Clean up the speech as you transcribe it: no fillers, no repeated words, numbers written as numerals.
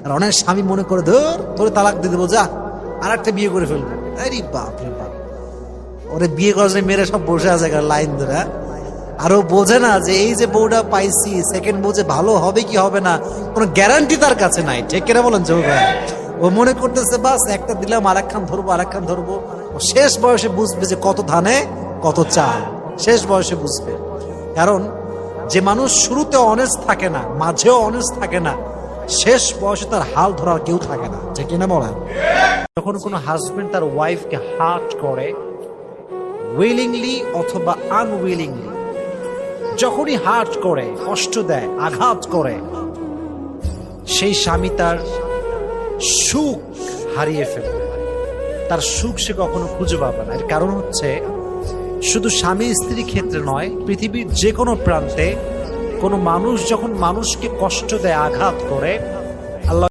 আর অনেক স্বামী মনে করে ধর তোরে তালাক দিয়ে দেবো, যা আর একটা বিয়ে করে ফেলবো। আরে বাপ রে বাপ, ওরে বিয়ে করার জন্য মেয়েরা সব বসে আছে লাইন ধরে। আর ও বোঝে না যে এই যে বউটা পাইছি, সেকেন্ড বউ যে ভালো হবে কি হবে না কোনো গ্যারান্টি তার কাছে নাই। ঠিক কিনা বলেন জো ভাই? ও মনে করতেছে বাস একটা দিলাম আরেকখান ধরবো, আরেকখান ধরবো। ও শেষ বয়সে বুঝবে যে কত ধানে কত চাল, শেষ বয়সে বুঝবে। কারণ যে মানুষ শুরুতে অনেস্ট থাকে না, মাঝেও অনেস্ট থাকে না, শেষ বয়সে তার হাল ধরার কেউ থাকে না। ঠিক কিনা বলেন? যখন কোনো হাজবেন্ড তার ওয়াইফকে হার্ট করে, উইলিংলি অথবা আনউইলিংলি, যখনই হার্ট করে, কষ্ট দেয়, আঘাত করে, সেই স্বামী তার সুখ হারিয়ে ফেলবে। তার সুখ সে কখনো খুঁজে পাবে না। এর কারণ হচ্ছে শুধু স্বামী স্ত্রীর ক্ষেত্রে নয়, পৃথিবীর যে কোনো প্রান্তে কোনো মানুষ যখন মানুষকে কষ্ট দেয়, আঘাত করে,